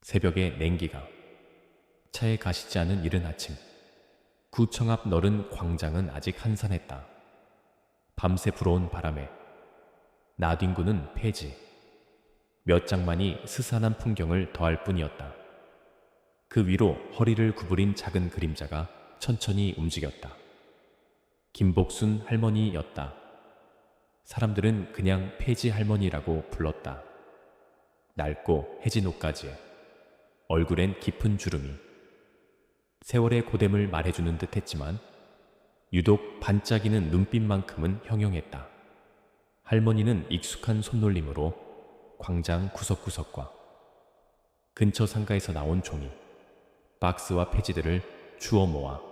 새벽의 냉기가 차에 가시지 않은 이른 아침, 구청 앞 너른 광장은 아직 한산했다. 밤새 불어온 바람에 나뒹구는 폐지, 몇 장만이 스산한 풍경을 더할 뿐이었다. 그 위로 허리를 구부린 작은 그림자가 천천히 움직였다. 김복순 할머니였다. 사람들은 그냥 폐지 할머니라고 불렀다. 낡고 해진 옷가지에 얼굴엔 깊은 주름이 세월의 고됨을 말해주는 듯 했지만 유독 반짝이는 눈빛만큼은 형용했다. 할머니는 익숙한 손놀림으로 광장 구석구석과 근처 상가에서 나온 종이, 박스와 폐지들을 주워 모아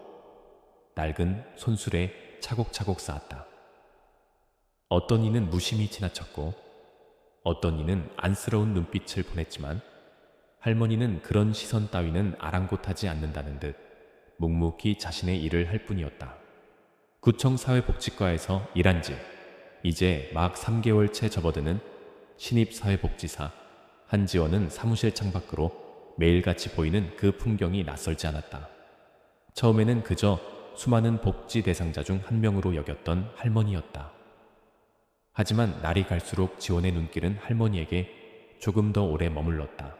낡은 손수레에 차곡차곡 쌓았다. 어떤 이는 무심히 지나쳤고 어떤 이는 안쓰러운 눈빛을 보냈지만 할머니는 그런 시선 따위는 아랑곳하지 않는다는 듯 묵묵히 자신의 일을 할 뿐이었다. 구청 사회복지과에서 일한 지 이제 막 3개월 채 접어드는 신입사회복지사 한지원은 사무실 창밖으로 매일같이 보이는 그 풍경이 낯설지 않았다. 처음에는 그저 수많은 복지 대상자 중 한 명으로 여겼던 할머니였다. 하지만 날이 갈수록 지원의 눈길은 할머니에게 조금 더 오래 머물렀다.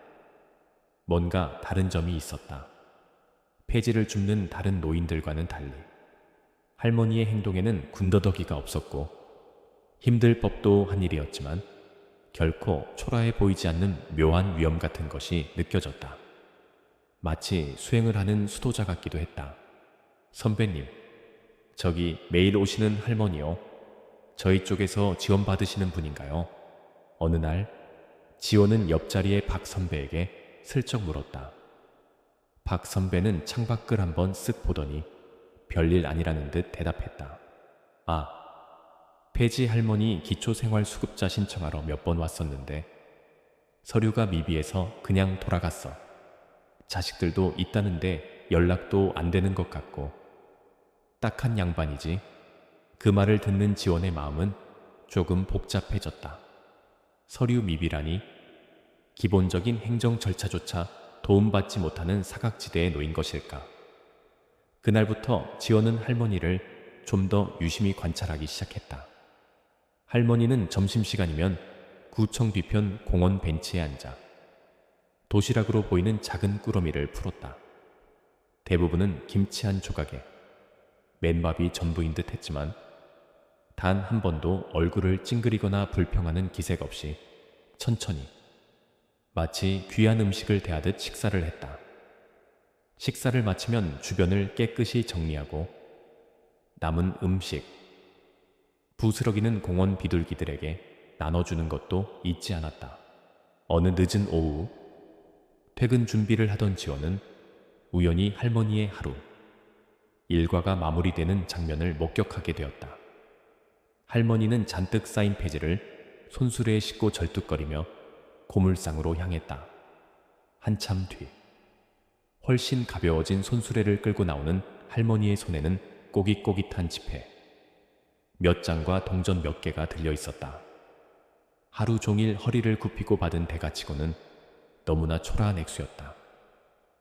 뭔가 다른 점이 있었다. 폐지를 줍는 다른 노인들과는 달리 할머니의 행동에는 군더더기가 없었고 힘들 법도 한 일이었지만 결코 초라해 보이지 않는 묘한 위험 같은 것이 느껴졌다. 마치 수행을 하는 수도자 같기도 했다. 선배님, 저기 매일 오시는 할머니요. 저희 쪽에서 지원받으시는 분인가요? 어느 날 지원은 옆자리의 박 선배에게 슬쩍 물었다. 박 선배는 창밖을 한번 쓱 보더니 별일 아니라는 듯 대답했다. 아, 폐지 할머니 기초생활수급자 신청하러 몇 번 왔었는데 서류가 미비해서 그냥 돌아갔어. 자식들도 있다는데 연락도 안 되는 것 같고 딱한 양반이지. 그 말을 듣는 지원의 마음은 조금 복잡해졌다. 서류 미비라니 기본적인 행정 절차조차 도움받지 못하는 사각지대에 놓인 것일까. 그날부터 지원은 할머니를 좀 더 유심히 관찰하기 시작했다. 할머니는 점심시간이면 구청 뒤편 공원 벤치에 앉아 도시락으로 보이는 작은 꾸러미를 풀었다. 대부분은 김치 한 조각에 맨밥이 전부인 듯 했지만 단 한 번도 얼굴을 찡그리거나 불평하는 기색 없이 천천히 마치 귀한 음식을 대하듯 식사를 했다. 식사를 마치면 주변을 깨끗이 정리하고 남은 음식, 부스러기는 공원 비둘기들에게 나눠주는 것도 잊지 않았다. 어느 늦은 오후 퇴근 준비를 하던 지원은 우연히 할머니의 하루 일과가 마무리되는 장면을 목격하게 되었다. 할머니는 잔뜩 쌓인 폐지를 손수레에 싣고 절뚝거리며 고물상으로 향했다. 한참 뒤 훨씬 가벼워진 손수레를 끌고 나오는 할머니의 손에는 꼬깃꼬깃한 지폐 몇 장과 동전 몇 개가 들려 있었다. 하루 종일 허리를 굽히고 받은 대가치고는 너무나 초라한 액수였다.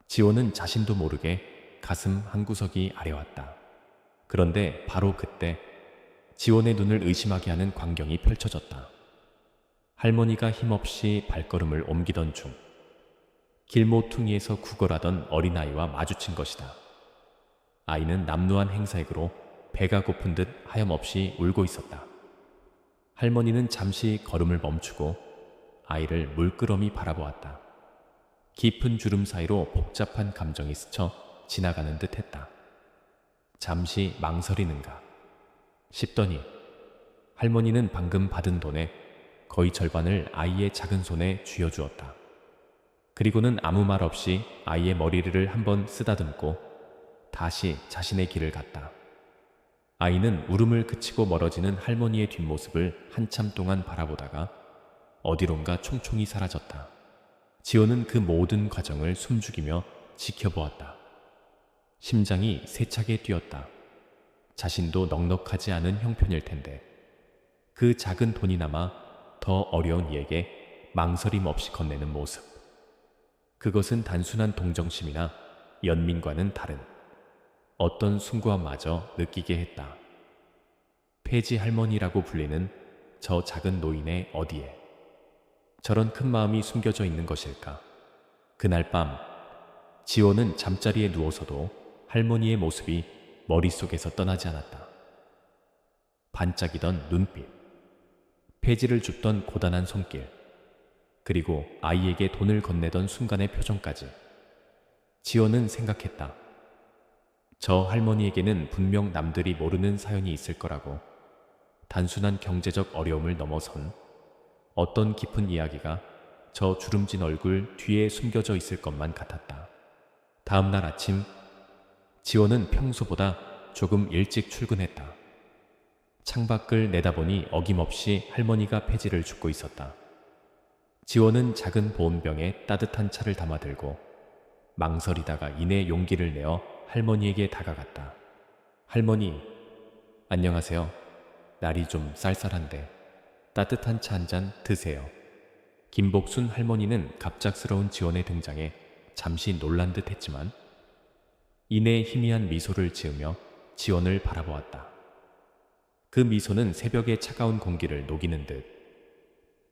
지원은 자신도 모르게 가슴 한구석이 아려왔다. 그런데 바로 그때 지원의 눈을 의심하게 하는 광경이 펼쳐졌다. 할머니가 힘없이 발걸음을 옮기던 중 길모퉁이에서 구걸하던 어린아이와 마주친 것이다. 아이는 남루한 행사액으로 배가 고픈 듯 하염없이 울고 있었다. 할머니는 잠시 걸음을 멈추고 아이를 물끄러미 바라보았다. 깊은 주름 사이로 복잡한 감정이 스쳐 지나가는 듯 했다. 잠시 망설이는가 싶더니 할머니는 방금 받은 돈의 거의 절반을 아이의 작은 손에 쥐어주었다. 그리고는 아무 말 없이 아이의 머리를 한번 쓰다듬고 다시 자신의 길을 갔다. 아이는 울음을 그치고 멀어지는 할머니의 뒷모습을 한참 동안 바라보다가 어디론가 총총히 사라졌다. 지호는 그 모든 과정을 숨죽이며 지켜보았다. 심장이 세차게 뛰었다. 자신도 넉넉하지 않은 형편일 텐데 그 작은 돈이 남아 더 어려운 이에게 망설임 없이 건네는 모습. 그것은 단순한 동정심이나 연민과는 다른 어떤 숭고함마저 느끼게 했다. 폐지 할머니라고 불리는 저 작은 노인의 어디에 저런 큰 마음이 숨겨져 있는 것일까? 그날 밤 지호는 잠자리에 누워서도 할머니의 모습이 머릿속에서 떠나지 않았다. 반짝이던 눈빛, 폐지를 줍던 고단한 손길, 그리고 아이에게 돈을 건네던 순간의 표정까지. 지호는 생각했다. 저 할머니에게는 분명 남들이 모르는 사연이 있을 거라고. 단순한 경제적 어려움을 넘어선 어떤 깊은 이야기가 저 주름진 얼굴 뒤에 숨겨져 있을 것만 같았다. 다음 날 아침, 지호는 평소보다 조금 일찍 출근했다. 창밖을 내다보니 어김없이 할머니가 폐지를 줍고 있었다. 지호는 작은 보온병에 따뜻한 차를 담아들고 망설이다가 이내 용기를 내어 할머니에게 다가갔다. 할머니, 안녕하세요. 날이 좀 쌀쌀한데 따뜻한 차 한 잔 드세요. 김복순 할머니는 갑작스러운 지원의 등장에 잠시 놀란 듯 했지만 이내 희미한 미소를 지으며 지원을 바라보았다. 그 미소는 새벽의 차가운 공기를 녹이는 듯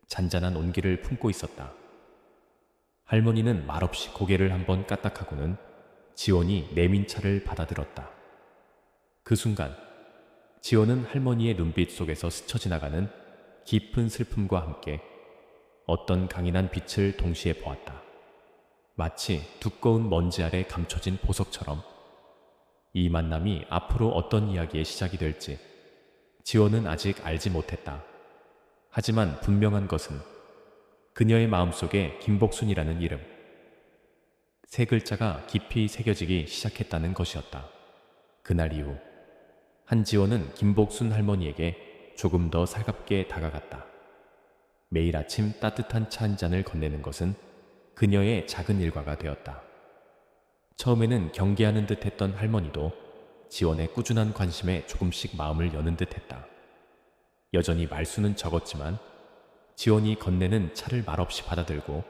잔잔한 온기를 품고 있었다. 할머니는 말없이 고개를 한번 까딱하고는 지원이 내민 차를 받아들었다. 그 순간 지원은 할머니의 눈빛 속에서 스쳐 지나가는 깊은 슬픔과 함께 어떤 강인한 빛을 동시에 보았다. 마치 두꺼운 먼지 아래 감춰진 보석처럼. 이 만남이 앞으로 어떤 이야기의 시작이 될지 지원은 아직 알지 못했다. 하지만 분명한 것은 그녀의 마음속에 김복순이라는 이름, 세 글자가 깊이 새겨지기 시작했다는 것이었다. 그날 이후 한지원은 김복순 할머니에게 조금 더 살갑게 다가갔다. 매일 아침 따뜻한 차 한 잔을 건네는 것은 그녀의 작은 일과가 되었다. 처음에는 경계하는 듯 했던 할머니도 지원의 꾸준한 관심에 조금씩 마음을 여는 듯 했다. 여전히 말수는 적었지만 지원이 건네는 차를 말없이 받아들고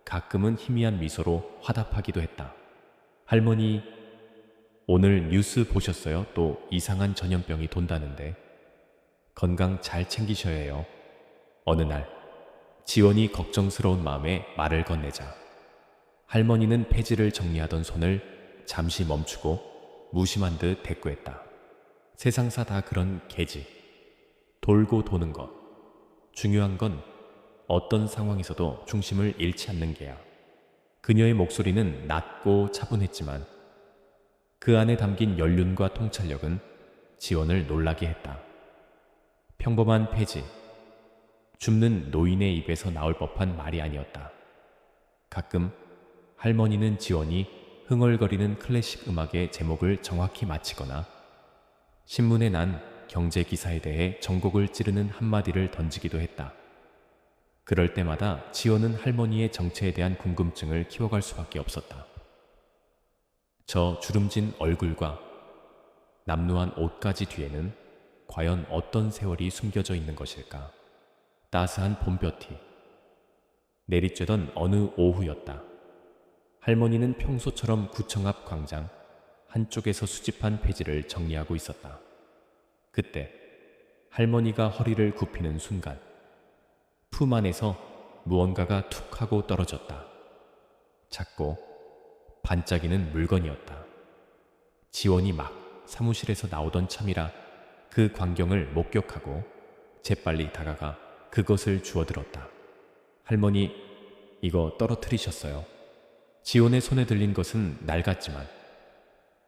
가끔은 희미한 미소로 화답하기도 했다. 할머니, 오늘 뉴스 보셨어요? 또 이상한 전염병이 돈다는데 건강 잘 챙기셔야 해요. 어느 날 지원이 걱정스러운 마음에 말을 건네자 할머니는 폐지를 정리하던 손을 잠시 멈추고 무심한 듯 대꾸했다. 세상사 다 그런 게지. 돌고 도는 것. 중요한 건 어떤 상황에서도 중심을 잃지 않는 게야. 그녀의 목소리는 낮고 차분했지만 그 안에 담긴 연륜과 통찰력은 지원을 놀라게 했다. 평범한 폐지, 줍는 노인의 입에서 나올 법한 말이 아니었다. 가끔 할머니는 지원이 흥얼거리는 클래식 음악의 제목을 정확히 맞히거나 신문에 난 경제 기사에 대해 전곡을 찌르는 한마디를 던지기도 했다. 그럴 때마다 지원은 할머니의 정체에 대한 궁금증을 키워갈 수밖에 없었다. 저 주름진 얼굴과 남루한 옷가지 뒤에는 과연 어떤 세월이 숨겨져 있는 것일까? 따스한 봄볕이 내리쬐던 어느 오후였다. 할머니는 평소처럼 구청 앞 광장 한쪽에서 수집한 폐지를 정리하고 있었다. 그때 할머니가 허리를 굽히는 순간 품 안에서 무언가가 툭 하고 떨어졌다. 작고 반짝이는 물건이었다. 지원이 막 사무실에서 나오던 참이라 그 광경을 목격하고 재빨리 다가가 그것을 주워들었다. 할머니, 이거 떨어뜨리셨어요. 지원의 손에 들린 것은 낡았지만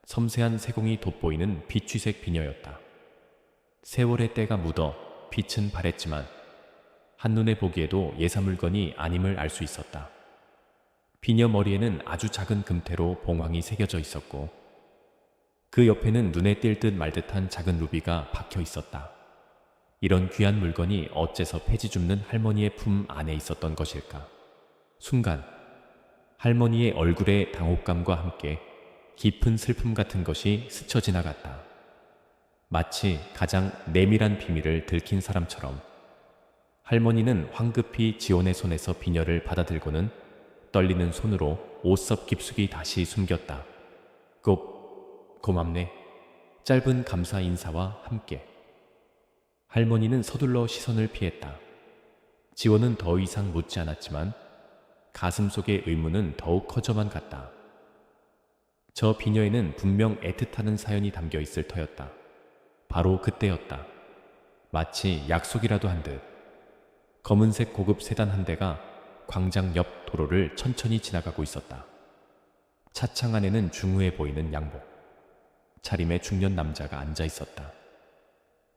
섬세한 세공이 돋보이는 빛취색 비녀였다. 세월의 때가 묻어 빛은 바랬지만 한눈에 보기에도 예사 물건이 아님을 알 수 있었다. 비녀 머리에는 아주 작은 금태로 봉황이 새겨져 있었고 그 옆에는 눈에 띌 듯 말 듯한 작은 루비가 박혀 있었다. 이런 귀한 물건이 어째서 폐지 줍는 할머니의 품 안에 있었던 것일까? 순간 할머니의 얼굴에 당혹감과 함께 깊은 슬픔 같은 것이 스쳐 지나갔다. 마치 가장 내밀한 비밀을 들킨 사람처럼 할머니는 황급히 지원의 손에서 비녀를 받아들고는 떨리는 손으로 옷섭 깊숙이 다시 숨겼다. 고맙네. 짧은 감사 인사와 함께. 할머니는 서둘러 시선을 피했다. 지원은 더 이상 묻지 않았지만 가슴 속의 의문은 더욱 커져만 갔다. 저 비녀에는 분명 애틋하는 사연이 담겨 있을 터였다. 바로 그때였다. 마치 약속이라도 한 듯 검은색 고급 세단 한 대가 광장 옆 도로를 천천히 지나가고 있었다. 차창 안에는 중후해 보이는 양복, 차림의 중년 남자가 앉아 있었다.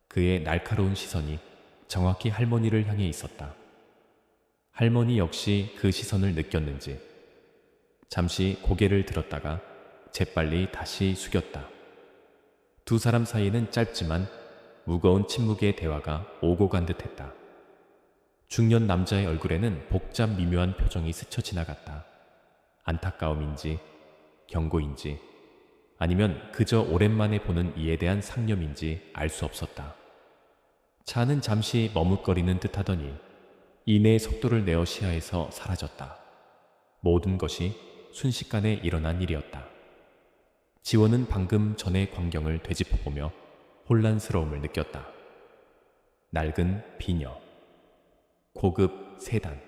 그의 날카로운 시선이 정확히 할머니를 향해 있었다. 할머니 역시 그 시선을 느꼈는지 잠시 고개를 들었다가 재빨리 다시 숙였다. 두 사람 사이에는 짧지만 무거운 침묵의 대화가 오고 간 듯했다. 중년 남자의 얼굴에는 복잡 미묘한 표정이 스쳐 지나갔다. 안타까움인지 경고인지 아니면 그저 오랜만에 보는 이에 대한 상념인지 알 수 없었다. 차는 잠시 머뭇거리는 듯하더니 이내의 속도를 내어 시야에서 사라졌다. 모든 것이 순식간에 일어난 일이었다. 지원은 방금 전의 광경을 되짚어보며 혼란스러움을 느꼈다. 낡은 비녀, 고급 세단,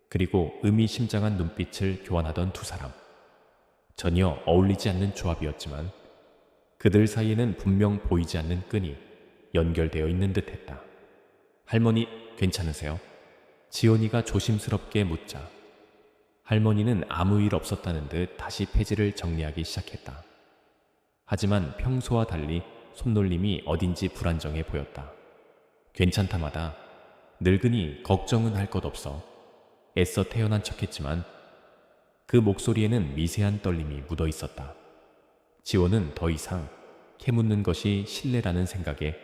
그리고 의미심장한 눈빛을 교환하던 두 사람. 전혀 어울리지 않는 조합이었지만 그들 사이에는 분명 보이지 않는 끈이 연결되어 있는 듯했다. 할머니 괜찮으세요? 지원이가 조심스럽게 묻자 할머니는 아무 일 없었다는 듯 다시 페이지를 정리하기 시작했다. 하지만 평소와 달리 손놀림이 어딘지 불안정해 보였다. 괜찮다마다 늙으니 걱정은 할 것 없어. 애써 태어난 척했지만 그 목소리에는 미세한 떨림이 묻어 있었다. 지원은 더 이상 캐묻는 것이 신뢰라는 생각에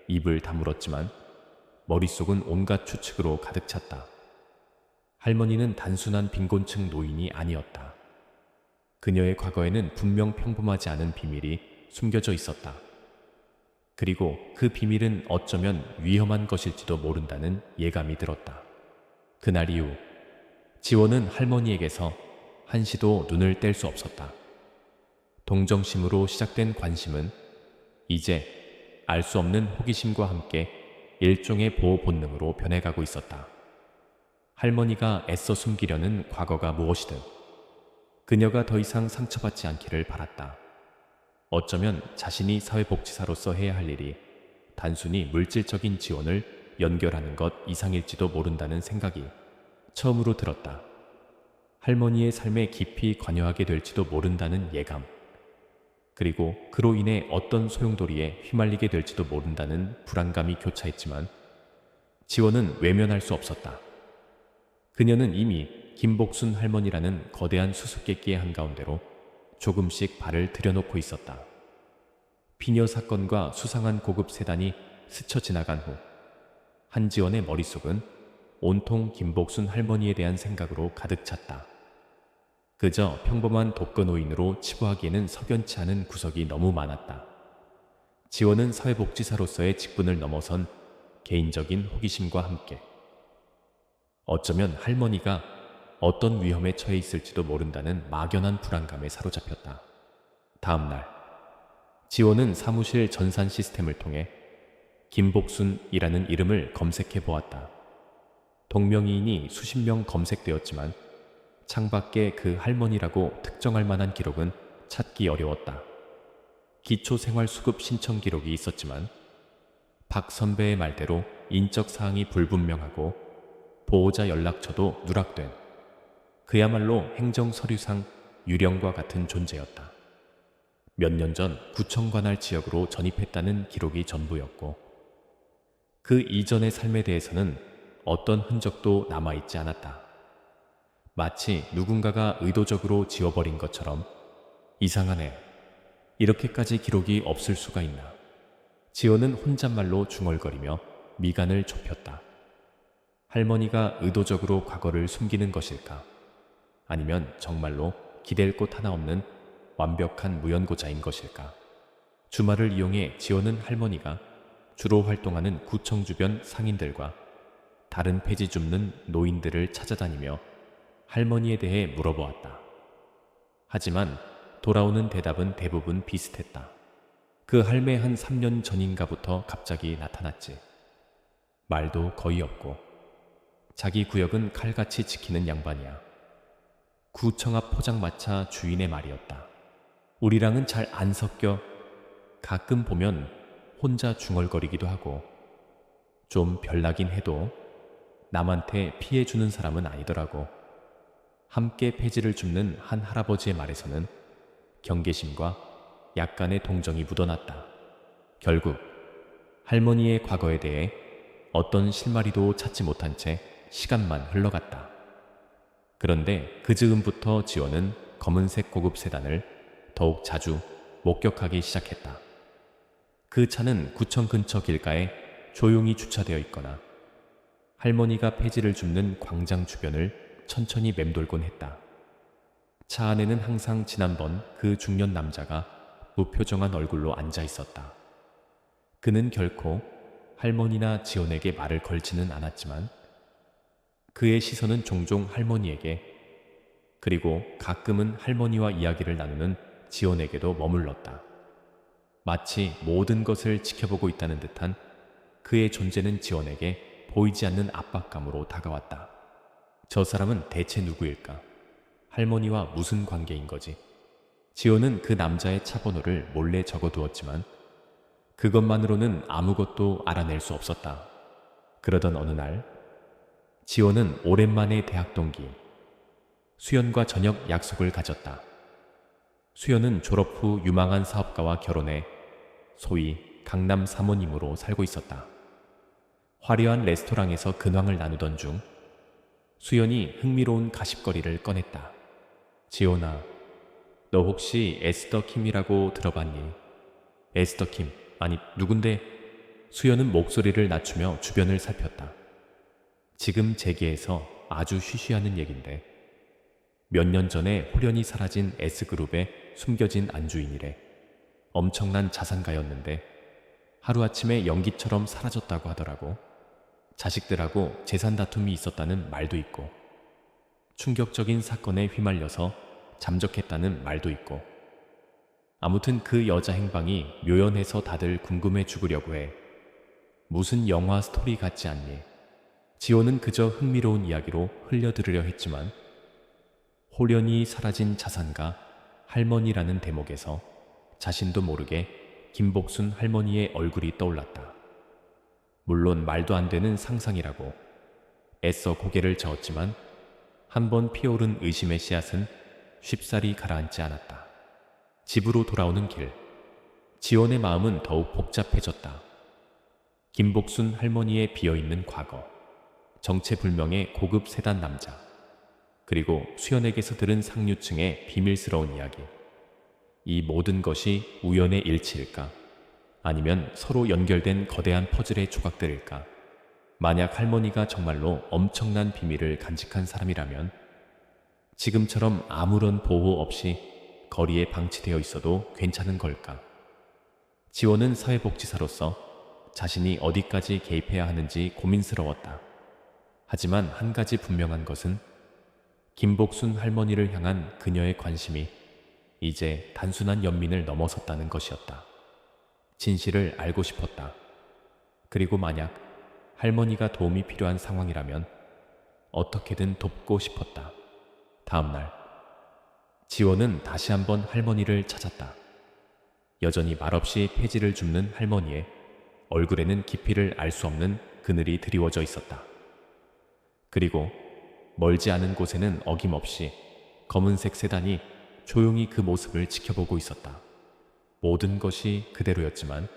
입을 다물었지만 머릿속은 온갖 추측으로 가득 찼다. 할머니는 단순한 빈곤층 노인이 아니었다. 그녀의 과거에는 분명 평범하지 않은 비밀이 숨겨져 있었다. 그리고 그 비밀은 어쩌면 위험한 것일지도 모른다는 예감이 들었다. 그날 이후 지원은 할머니에게서 한시도 눈을 뗄 수 없었다. 동정심으로 시작된 관심은 이제 알 수 없는 호기심과 함께 일종의 보호 본능으로 변해가고 있었다. 할머니가 애써 숨기려는 과거가 무엇이든 그녀가 더 이상 상처받지 않기를 바랐다. 어쩌면 자신이 사회복지사로서 해야 할 일이 단순히 물질적인 지원을 연결하는 것 이상일지도 모른다는 생각이 처음으로 들었다. 할머니의 삶에 깊이 관여하게 될지도 모른다는 예감, 그리고 그로 인해 어떤 소용돌이에 휘말리게 될지도 모른다는 불안감이 교차했지만 지원은 외면할 수 없었다. 그녀는 이미 김복순 할머니라는 거대한 수수께끼의 한가운데로 조금씩 발을 들여놓고 있었다. 비녀 사건과 수상한 고급 세단이 스쳐 지나간 후 한지원의 머릿속은 온통 김복순 할머니에 대한 생각으로 가득 찼다. 그저 평범한 독거노인으로 치부하기에는 석연치 않은 구석이 너무 많았다. 지원은 사회복지사로서의 직분을 넘어선 개인적인 호기심과 함께 어쩌면 할머니가 어떤 위험에 처해 있을지도 모른다는 막연한 불안감에 사로잡혔다. 다음 날 지원은 사무실 전산 시스템을 통해 김복순이라는 이름을 검색해 보았다. 동명이인이 수십 명 검색되었지만 창밖에 그 할머니라고 특정할 만한 기록은 찾기 어려웠다. 기초생활수급 신청 기록이 있었지만 박 선배의 말대로 인적 사항이 불분명하고 보호자 연락처도 누락된 그야말로 행정서류상 유령과 같은 존재였다. 몇 년 전 구청 관할 지역으로 전입했다는 기록이 전부였고 그 이전의 삶에 대해서는 어떤 흔적도 남아있지 않았다. 마치 누군가가 의도적으로 지워버린 것처럼 이상하네. 이렇게까지 기록이 없을 수가 있나. 지원은 혼잣말로 중얼거리며 미간을 좁혔다. 할머니가 의도적으로 과거를 숨기는 것일까? 아니면 정말로 기댈 곳 하나 없는 완벽한 무연고자인 것일까? 주말을 이용해 지원은 할머니가 주로 활동하는 구청 주변 상인들과 다른 폐지 줍는 노인들을 찾아다니며 할머니에 대해 물어보았다. 하지만 돌아오는 대답은 대부분 비슷했다. 그 할매 한 3년 전인가부터 갑자기 나타났지. 말도 거의 없고 자기 구역은 칼같이 지키는 양반이야. 구청 앞 포장마차 주인의 말이었다. 우리랑은 잘 안 섞여. 가끔 보면 혼자 중얼거리기도 하고 좀 별나긴 해도 남한테 피해 주는 사람은 아니더라고. 함께 폐지를 줍는 한 할아버지의 말에서는 경계심과 약간의 동정이 묻어났다. 결국 할머니의 과거에 대해 어떤 실마리도 찾지 못한 채 시간만 흘러갔다. 그런데 그 즈음부터 지원은 검은색 고급 세단을 더욱 자주 목격하기 시작했다. 그 차는 구청 근처 길가에 조용히 주차되어 있거나 할머니가 폐지를 줍는 광장 주변을 천천히 맴돌곤 했다. 차 안에는 항상 지난번 그 중년 남자가 무표정한 얼굴로 앉아 있었다. 그는 결코 할머니나 지원에게 말을 걸지는 않았지만 그의 시선은 종종 할머니에게 그리고 가끔은 할머니와 이야기를 나누는 지원에게도 머물렀다. 마치 모든 것을 지켜보고 있다는 듯한 그의 존재는 지원에게 보이지 않는 압박감으로 다가왔다. 저 사람은 대체 누구일까? 할머니와 무슨 관계인 거지? 지원은 그 남자의 차 번호를 몰래 적어두었지만 그것만으로는 아무것도 알아낼 수 없었다. 그러던 어느 날 지원은 오랜만에 대학 동기 수연과 저녁 약속을 가졌다. 수연은 졸업 후 유망한 사업가와 결혼해 소위 강남 사모님으로 살고 있었다. 화려한 레스토랑에서 근황을 나누던 중 수연이 흥미로운 가십거리를 꺼냈다. 지원아, 너 혹시 에스더 킴이라고 들어봤니? 에스더 킴? 아니, 누군데? 수연은 목소리를 낮추며 주변을 살폈다. 지금 제기에서 아주 쉬쉬하는 얘긴데 몇 년 전에 홀연히 사라진 S그룹의 숨겨진 안주인이래. 엄청난 자산가였는데 하루아침에 연기처럼 사라졌다고 하더라고. 자식들하고 재산 다툼이 있었다는 말도 있고 충격적인 사건에 휘말려서 잠적했다는 말도 있고 아무튼 그 여자 행방이 묘연해서 다들 궁금해 죽으려고 해. 무슨 영화 스토리 같지 않니? 지호는 그저 흥미로운 이야기로 흘려들으려 했지만 홀연히 사라진 자산가 할머니라는 대목에서 자신도 모르게 김복순 할머니의 얼굴이 떠올랐다. 물론 말도 안 되는 상상이라고 애써 고개를 저었지만 한번 피어오른 의심의 씨앗은 쉽사리 가라앉지 않았다. 집으로 돌아오는 길, 지원의 마음은 더욱 복잡해졌다. 김복순 할머니의 비어있는 과거, 정체불명의 고급 세단 남자, 그리고 수연에게서 들은 상류층의 비밀스러운 이야기. 이 모든 것이 우연의 일치일까? 아니면 서로 연결된 거대한 퍼즐의 조각들일까? 만약 할머니가 정말로 엄청난 비밀을 간직한 사람이라면 지금처럼 아무런 보호 없이 거리에 방치되어 있어도 괜찮은 걸까? 지원은 사회복지사로서 자신이 어디까지 개입해야 하는지 고민스러웠다. 하지만 한 가지 분명한 것은 김복순 할머니를 향한 그녀의 관심이 이제 단순한 연민을 넘어섰다는 것이었다. 진실을 알고 싶었다. 그리고 만약 할머니가 도움이 필요한 상황이라면 어떻게든 돕고 싶었다. 다음 날 지원은 다시 한번 할머니를 찾았다. 여전히 말없이 폐지를 줍는 할머니의 얼굴에는 깊이를 알 수 없는 그늘이 드리워져 있었다. 그리고 멀지 않은 곳에는 어김없이 검은색 세단이 조용히 그 모습을 지켜보고 있었다. 모든 것이 그대로였지만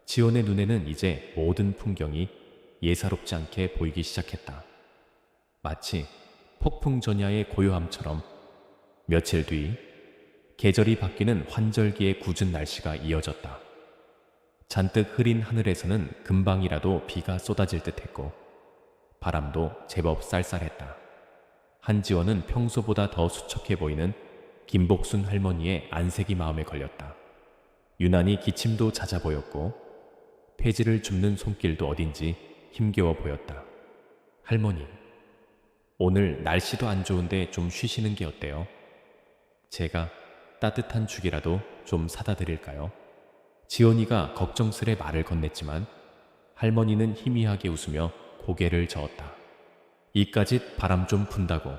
지원의 눈에는 이제 모든 풍경이 예사롭지 않게 보이기 시작했다. 마치 폭풍전야의 고요함처럼. 며칠 뒤 계절이 바뀌는 환절기의 굳은 날씨가 이어졌다. 잔뜩 흐린 하늘에서는 금방이라도 비가 쏟아질 듯했고 바람도 제법 쌀쌀했다. 한지원은 평소보다 더 수척해 보이는 김복순 할머니의 안색이 마음에 걸렸다. 유난히 기침도 잦아 보였고 폐지를 줍는 손길도 어딘지 힘겨워 보였다. 할머니, 오늘 날씨도 안 좋은데 좀 쉬시는 게 어때요? 제가 따뜻한 죽이라도 좀 사다 드릴까요? 지원이가 걱정스레 말을 건넸지만 할머니는 희미하게 웃으며 고개를 저었다. 이까짓 바람 좀 푼다고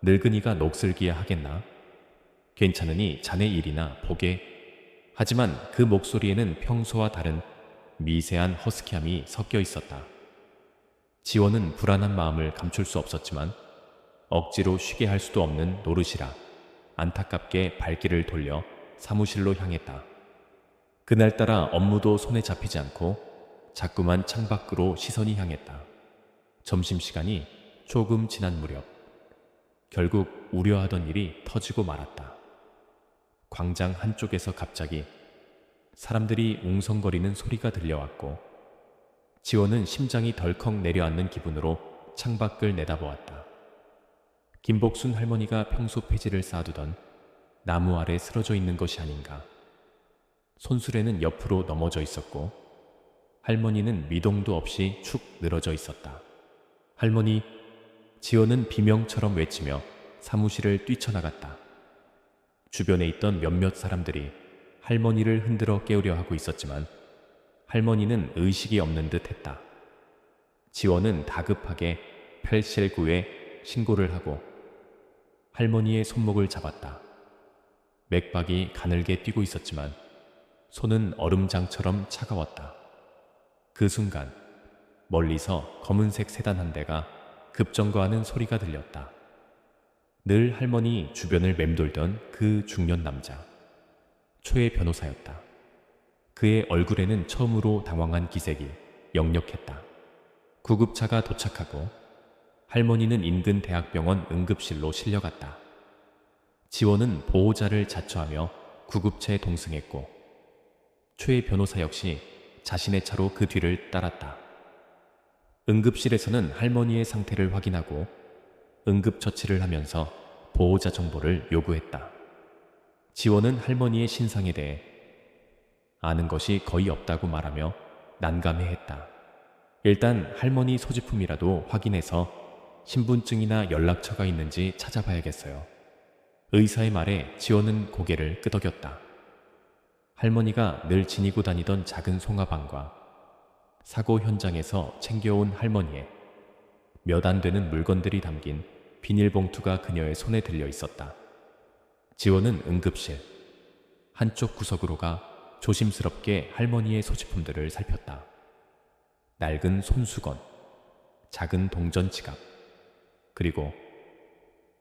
늙은이가 녹슬기야 하겠나? 괜찮으니 자네 일이나 보게. 하지만 그 목소리에는 평소와 다른 미세한 허스키함이 섞여 있었다. 지원은 불안한 마음을 감출 수 없었지만 억지로 쉬게 할 수도 없는 노릇이라 안타깝게 발길을 돌려 사무실로 향했다. 그날따라 업무도 손에 잡히지 않고 자꾸만 창밖으로 시선이 향했다. 점심시간이 조금 지난 무렵 결국 우려하던 일이 터지고 말았다. 광장 한쪽에서 갑자기 사람들이 웅성거리는 소리가 들려왔고 지원은 심장이 덜컥 내려앉는 기분으로 창밖을 내다보았다. 김복순 할머니가 평소 폐지를 쌓아두던 나무 아래 쓰러져 있는 것이 아닌가. 손수레는 옆으로 넘어져 있었고 할머니는 미동도 없이 축 늘어져 있었다. 할머니, 지원은 비명처럼 외치며 사무실을 뛰쳐나갔다. 주변에 있던 몇몇 사람들이 할머니를 흔들어 깨우려 하고 있었지만 할머니는 의식이 없는 듯 했다. 지원은 다급하게 펠실구에 신고를 하고 할머니의 손목을 잡았다. 맥박이 가늘게 뛰고 있었지만 손은 얼음장처럼 차가웠다. 그 순간 멀리서 검은색 세단 한 대가 급정거하는 소리가 들렸다. 늘 할머니 주변을 맴돌던 그 중년 남자. 초의 변호사였다. 그의 얼굴에는 처음으로 당황한 기색이 역력했다. 구급차가 도착하고 할머니는 인근 대학병원 응급실로 실려갔다. 지원은 보호자를 자처하며 구급차에 동승했고 초의 변호사 역시 자신의 차로 그 뒤를 따랐다. 응급실에서는 할머니의 상태를 확인하고 응급처치를 하면서 보호자 정보를 요구했다. 지원은 할머니의 신상에 대해 아는 것이 거의 없다고 말하며 난감해했다. 일단 할머니 소지품이라도 확인해서 신분증이나 연락처가 있는지 찾아봐야겠어요. 의사의 말에 지원은 고개를 끄덕였다. 할머니가 늘 지니고 다니던 작은 송화방과 사고 현장에서 챙겨온 할머니의 몇 안 되는 물건들이 담긴 비닐봉투가 그녀의 손에 들려 있었다. 지원은 응급실 한쪽 구석으로 가 조심스럽게 할머니의 소지품들을 살폈다. 낡은 손수건, 작은 동전 지갑, 그리고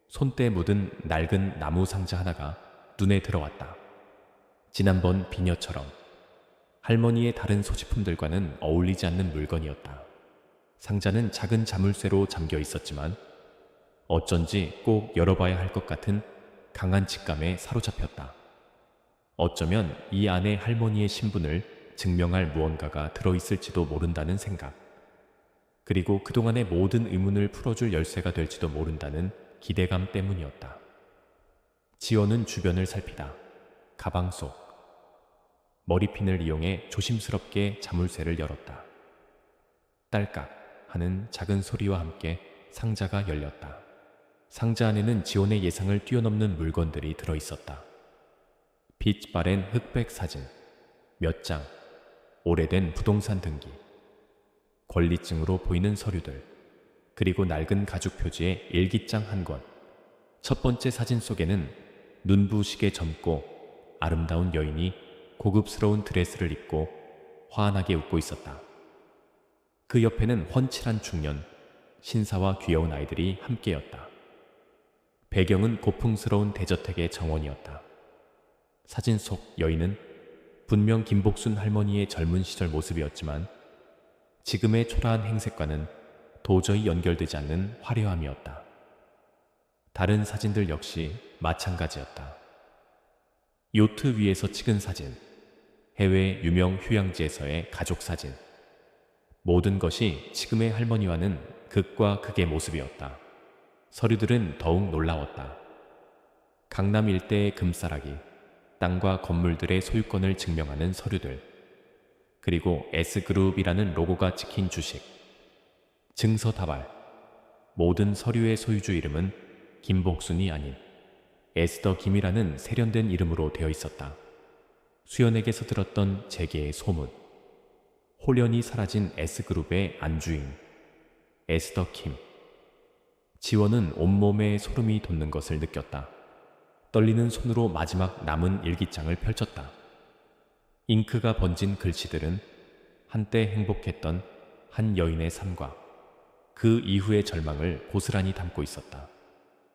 손때 묻은 낡은 나무 상자 하나가 눈에 들어왔다. 지난번 비녀처럼 할머니의 다른 소지품들과는 어울리지 않는 물건이었다. 상자는 작은 자물쇠로 잠겨 있었지만 어쩐지 꼭 열어봐야 할 것 같은 강한 직감에 사로잡혔다. 어쩌면 이 안에 할머니의 신분을 증명할 무언가가 들어있을지도 모른다는 생각, 그리고 그동안의 모든 의문을 풀어줄 열쇠가 될지도 모른다는 기대감 때문이었다. 지원은 주변을 살피다 가방 속 머리핀을 이용해 조심스럽게 자물쇠를 열었다. 딸깍 하는 작은 소리와 함께 상자가 열렸다. 상자 안에는 지원의 예상을 뛰어넘는 물건들이 들어있었다. 빛 바랜 흑백 사진, 몇 장, 오래된 부동산 등기, 권리증으로 보이는 서류들, 그리고 낡은 가죽 표지의 일기장 한 권. 첫 번째 사진 속에는 눈부시게 젊고 아름다운 여인이 고급스러운 드레스를 입고 환하게 웃고 있었다. 그 옆에는 훤칠한 중년, 신사와 귀여운 아이들이 함께였다. 배경은 고풍스러운 대저택의 정원이었다. 사진 속 여인은 분명 김복순 할머니의 젊은 시절 모습이었지만 지금의 초라한 행색과는 도저히 연결되지 않는 화려함이었다. 다른 사진들 역시 마찬가지였다. 요트 위에서 찍은 사진, 해외 유명 휴양지에서의 가족 사진, 모든 것이 지금의 할머니와는 극과 극의 모습이었다. 서류들은 더욱 놀라웠다. 강남 일대의 금싸라기, 땅과 건물들의 소유권을 증명하는 서류들, 그리고 S그룹이라는 로고가 찍힌 주식, 증서다발, 모든 서류의 소유주 이름은 김복순이 아닌 에스더 김이라는 세련된 이름으로 되어 있었다. 수연에게서 들었던 재계의 소문, 홀연히 사라진 S그룹의 안주인 에스더 김. 지원은 온몸에 소름이 돋는 것을 느꼈다. 떨리는 손으로 마지막 남은 일기장을 펼쳤다. 잉크가 번진 글씨들은 한때 행복했던 한 여인의 삶과 그 이후의 절망을 고스란히 담고 있었다.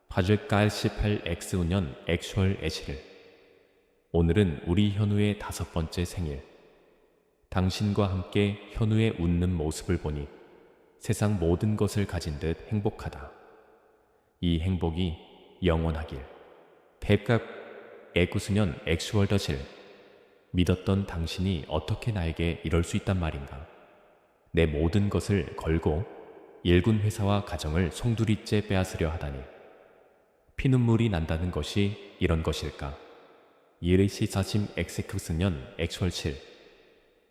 파즈깔 18X우년 액슈얼 애시를. 오늘은 우리 현우의 5번째 생일. 당신과 함께 현우의 웃는 모습을 보니 세상 모든 것을 가진 듯 행복하다. 이 행복이 영원하길. 백각 애구수년 액슈얼 더실. 믿었던 당신이 어떻게 나에게 이럴 수 있단 말인가. 내 모든 것을 걸고 일군 회사와 가정을 송두리째 빼앗으려 하다니. 피눈물이 난다는 것이 이런 것일까. 이르시 사심 엑세크스년 액슈얼 7.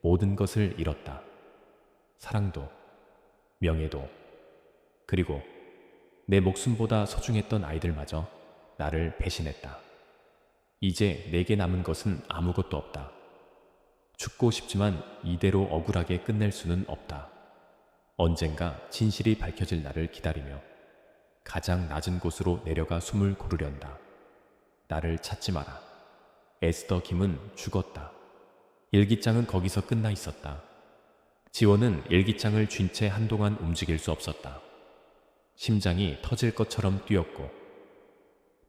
모든 것을 잃었다. 사랑도, 명예도, 그리고 내 목숨보다 소중했던 아이들마저 나를 배신했다. 이제 내게 남은 것은 아무것도 없다. 죽고 싶지만 이대로 억울하게 끝낼 수는 없다. 언젠가 진실이 밝혀질 날을 기다리며 가장 낮은 곳으로 내려가 숨을 고르련다. 나를 찾지 마라. 에스더 김은 죽었다. 일기장은 거기서 끝나 있었다. 지원은 일기장을 쥔 채 한동안 움직일 수 없었다. 심장이 터질 것처럼 뛰었고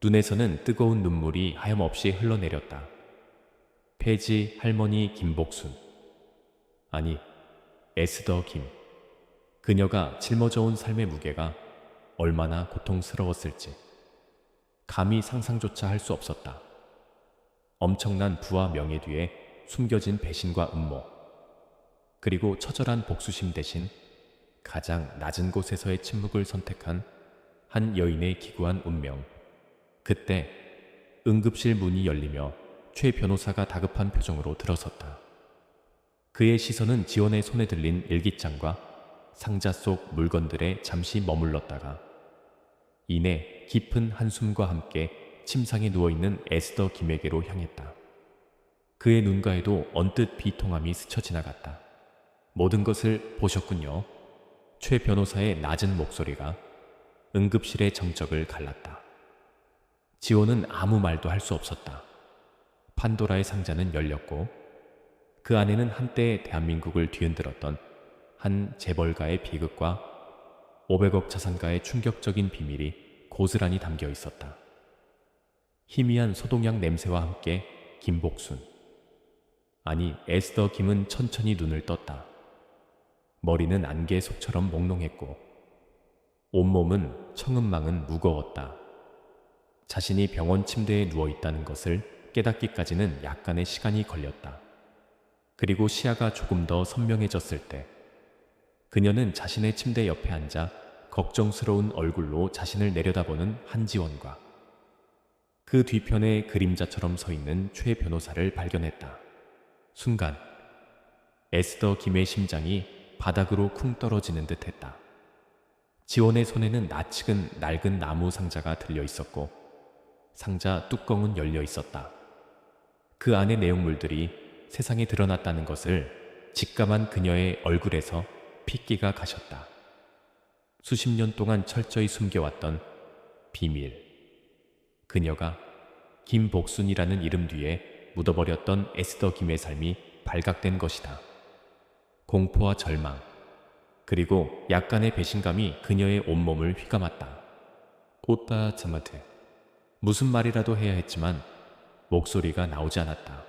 눈에서는 뜨거운 눈물이 하염없이 흘러내렸다. 폐지 할머니 김복순. 아니, 에스더 김. 그녀가 짊어져온 삶의 무게가 얼마나 고통스러웠을지 감히 상상조차 할 수 없었다. 엄청난 부와 명예 뒤에 숨겨진 배신과 음모, 그리고 처절한 복수심 대신 가장 낮은 곳에서의 침묵을 선택한 한 여인의 기구한 운명. 그때 응급실 문이 열리며 최 변호사가 다급한 표정으로 들어섰다. 그의 시선은 지원의 손에 들린 일기장과 상자 속 물건들에 잠시 머물렀다가 이내 깊은 한숨과 함께 침상에 누워있는 에스더 김에게로 향했다. 그의 눈가에도 언뜻 비통함이 스쳐 지나갔다. 모든 것을 보셨군요. 최 변호사의 낮은 목소리가 응급실의 정적을 갈랐다. 지원은 아무 말도 할 수 없었다. 판도라의 상자는 열렸고 그 안에는 한때 대한민국을 뒤흔들었던 한 재벌가의 비극과 500억 자산가의 충격적인 비밀이 고스란히 담겨 있었다. 희미한 소독약 냄새와 함께 김복순, 아니 에스더 김은 천천히 눈을 떴다. 머리는 안개 속처럼 몽롱했고 온몸은 청은망은 무거웠다. 자신이 병원 침대에 누워있다는 것을 깨닫기까지는 약간의 시간이 걸렸다. 그리고 시야가 조금 더 선명해졌을 때 그녀는 자신의 침대 옆에 앉아 걱정스러운 얼굴로 자신을 내려다보는 한지원과 그 뒤편에 그림자처럼 서 있는 최 변호사를 발견했다. 순간 에스더 김의 심장이 바닥으로 쿵 떨어지는 듯 했다. 지원의 손에는 낯익은 낡은 나무 상자가 들려 있었고 상자 뚜껑은 열려 있었다. 그 안의 내용물들이 세상에 드러났다는 것을 직감한 그녀의 얼굴에서 핏기가 가셨다. 수십 년 동안 철저히 숨겨왔던 비밀. 그녀가 김복순이라는 이름 뒤에 묻어버렸던 에스더 김의 삶이 발각된 것이다. 공포와 절망, 그리고 약간의 배신감이 그녀의 온몸을 휘감았다. 오빠 자마트. 무슨 말이라도 해야 했지만 목소리가 나오지 않았다.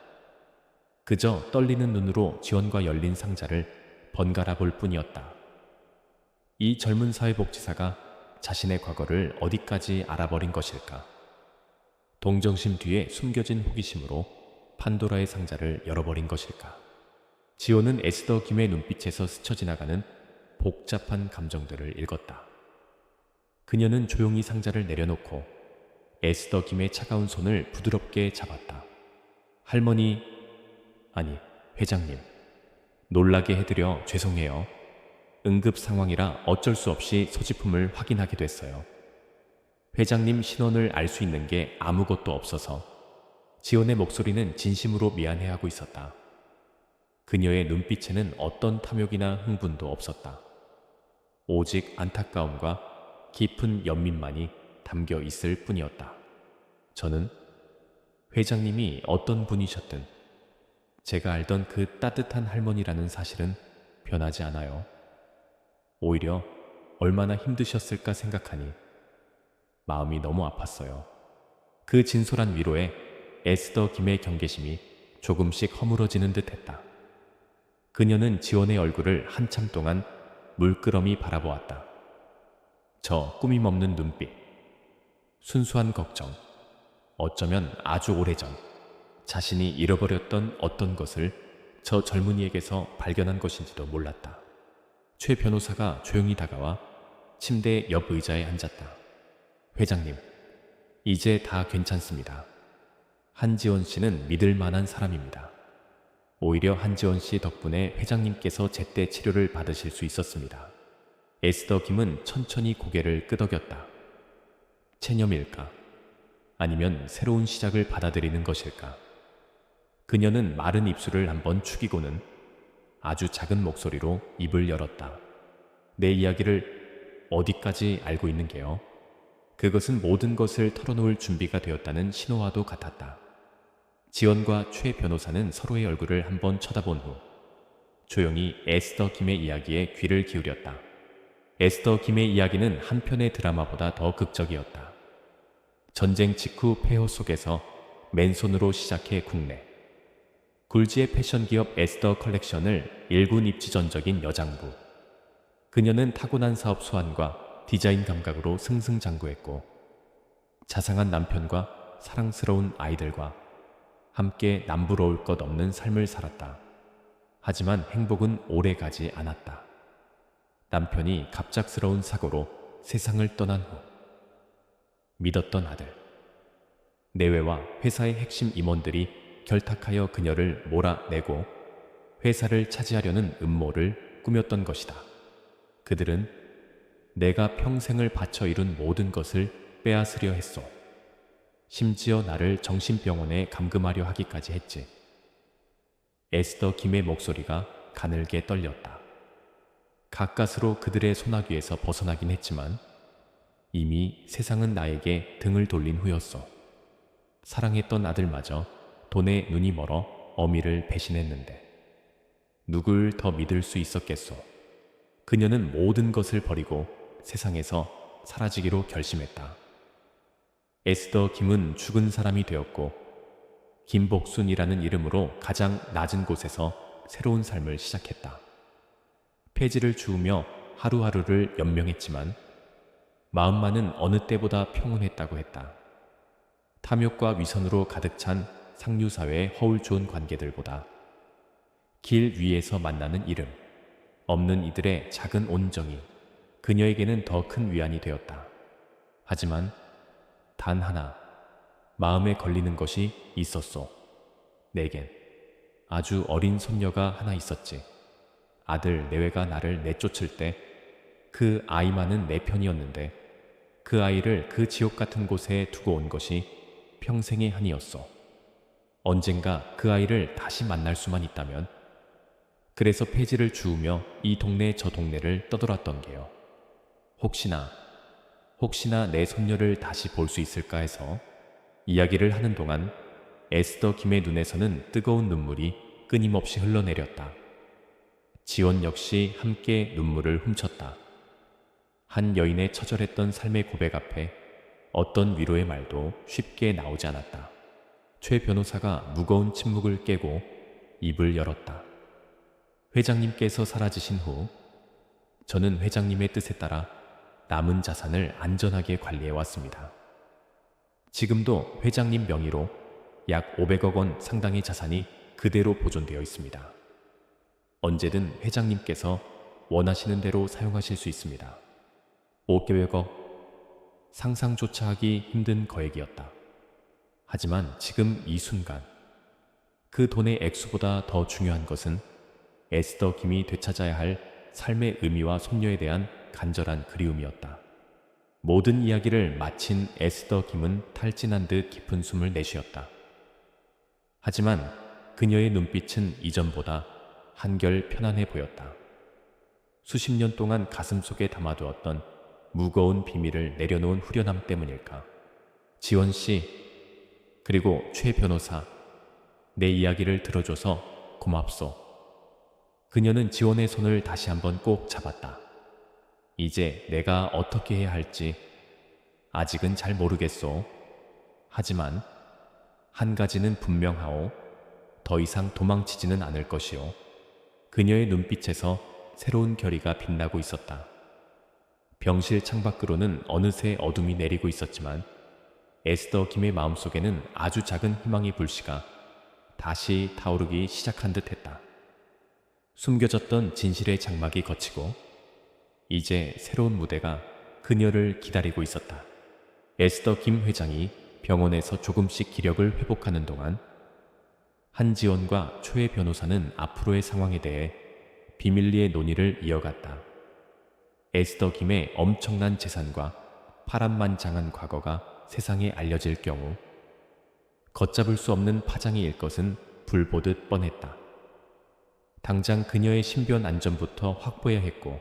그저 떨리는 눈으로 지원과 열린 상자를 번갈아 볼 뿐이었다. 이 젊은 사회복지사가 자신의 과거를 어디까지 알아버린 것일까? 동정심 뒤에 숨겨진 호기심으로 판도라의 상자를 열어버린 것일까? 지호는 에스더 김의 눈빛에서 스쳐 지나가는 복잡한 감정들을 읽었다. 그녀는 조용히 상자를 내려놓고 에스더 김의 차가운 손을 부드럽게 잡았다. 할머니, 아니 회장님, 놀라게 해드려 죄송해요. 응급 상황이라 어쩔 수 없이 소지품을 확인하게 됐어요. 회장님 신원을 알 수 있는 게 아무것도 없어서 지원의 목소리는 진심으로 미안해하고 있었다. 그녀의 눈빛에는 어떤 탐욕이나 흥분도 없었다. 오직 안타까움과 깊은 연민만이 담겨 있을 뿐이었다. 저는 회장님이 어떤 분이셨든 제가 알던 그 따뜻한 할머니라는 사실은 변하지 않아요. 오히려 얼마나 힘드셨을까 생각하니 마음이 너무 아팠어요. 그 진솔한 위로에 에스더 김의 경계심이 조금씩 허물어지는 듯 했다. 그녀는 지원의 얼굴을 한참 동안 물끄러미 바라보았다. 저 꾸밈없는 눈빛, 순수한 걱정, 어쩌면 아주 오래전 자신이 잃어버렸던 어떤 것을 저 젊은이에게서 발견한 것인지도 몰랐다. 최 변호사가 조용히 다가와 침대 옆 의자에 앉았다. 회장님, 이제 다 괜찮습니다. 한지원 씨는 믿을 만한 사람입니다. 오히려 한지원 씨 덕분에 회장님께서 제때 치료를 받으실 수 있었습니다. 에스더 김은 천천히 고개를 끄덕였다. 체념일까? 아니면 새로운 시작을 받아들이는 것일까? 그녀는 마른 입술을 한번 축이고는 아주 작은 목소리로 입을 열었다. 내 이야기를 어디까지 알고 있는 게요? 그것은 모든 것을 털어놓을 준비가 되었다는 신호와도 같았다. 지원과 최 변호사는 서로의 얼굴을 한번 쳐다본 후 조용히 에스더 김의 이야기에 귀를 기울였다. 에스더 김의 이야기는 한 편의 드라마보다 더 극적이었다. 전쟁 직후 폐허 속에서 맨손으로 시작해 국내 굴지의 패션 기업 에스더 컬렉션을 일군 입지 전적인 여장부. 그녀는 타고난 사업 수완과 디자인 감각으로 승승장구했고 자상한 남편과 사랑스러운 아이들과 함께 남부러울 것 없는 삶을 살았다. 하지만 행복은 오래가지 않았다. 남편이 갑작스러운 사고로 세상을 떠난 후 믿었던 아들, 내외와 회사의 핵심 임원들이 결탁하여 그녀를 몰아내고 회사를 차지하려는 음모를 꾸몄던 것이다. 그들은 내가 평생을 바쳐 이룬 모든 것을 빼앗으려 했소. 심지어 나를 정신병원에 감금하려 하기까지 했지. 에스더 김의 목소리가 가늘게 떨렸다. 가까스로 그들의 소나귀에서 벗어나긴 했지만 이미 세상은 나에게 등을 돌린 후였어. 사랑했던 아들마저 돈에 눈이 멀어 어미를 배신했는데 누굴 더 믿을 수 있었겠소. 그녀는 모든 것을 버리고 세상에서 사라지기로 결심했다. 에스더 김은 죽은 사람이 되었고 김복순이라는 이름으로 가장 낮은 곳에서 새로운 삶을 시작했다. 폐지를 주우며 하루하루를 연명했지만 마음만은 어느 때보다 평온했다고 했다. 탐욕과 위선으로 가득 찬 상류사회의 허울 좋은 관계들보다 길 위에서 만나는 이름, 없는 이들의 작은 온정이 그녀에게는 더 큰 위안이 되었다. 하지만 단 하나 마음에 걸리는 것이 있었소. 내겐 아주 어린 손녀가 하나 있었지. 아들 내외가 나를 내쫓을 때 그 아이만은 내 편이었는데 그 아이를 그 지옥 같은 곳에 두고 온 것이 평생의 한이었소. 언젠가 그 아이를 다시 만날 수만 있다면. 그래서 폐지를 주우며 이 동네 저 동네를 떠돌았던 게요. 혹시나 내 손녀를 다시 볼 수 있을까 해서. 이야기를 하는 동안 에스더 김의 눈에서는 뜨거운 눈물이 끊임없이 흘러내렸다. 지원 역시 함께 눈물을 훔쳤다. 한 여인의 처절했던 삶의 고백 앞에 어떤 위로의 말도 쉽게 나오지 않았다. 최 변호사가 무거운 침묵을 깨고 입을 열었다. 회장님께서 사라지신 후 저는 회장님의 뜻에 따라 남은 자산을 안전하게 관리해 왔습니다. 지금도 회장님 명의로 약 500억 원 상당의 자산이 그대로 보존되어 있습니다. 언제든 회장님께서 원하시는 대로 사용하실 수 있습니다. 500억, 상상조차 하기 힘든 거액이었다. 하지만 지금 이 순간 그 돈의 액수보다 더 중요한 것은 에스더 김이 되찾아야 할 삶의 의미와 손녀에 대한 간절한 그리움이었다. 모든 이야기를 마친 에스더 김은 탈진한 듯 깊은 숨을 내쉬었다. 하지만 그녀의 눈빛은 이전보다 한결 편안해 보였다. 수십 년 동안 가슴속에 담아두었던 무거운 비밀을 내려놓은 후련함 때문일까? 지원 씨, 그리고 최 변호사, 내 이야기를 들어줘서 고맙소. 그녀는 지원의 손을 다시 한번 꼭 잡았다. 이제 내가 어떻게 해야 할지 아직은 잘 모르겠소. 하지만 한 가지는 분명하오. 더 이상 도망치지는 않을 것이오. 그녀의 눈빛에서 새로운 결의가 빛나고 있었다. 병실 창밖으로는 어느새 어둠이 내리고 있었지만 에스더 김의 마음속에는 아주 작은 희망의 불씨가 다시 타오르기 시작한 듯 했다. 숨겨졌던 진실의 장막이 걷히고 이제 새로운 무대가 그녀를 기다리고 있었다. 에스더 김 회장이 병원에서 조금씩 기력을 회복하는 동안 한지원과 초의 변호사는 앞으로의 상황에 대해 비밀리에 논의를 이어갔다. 에스더 김의 엄청난 재산과 파란만장한 과거가 세상에 알려질 경우 걷잡을 수 없는 파장이 일 것은 불보듯 뻔했다. 당장 그녀의 신변 안전부터 확보해야 했고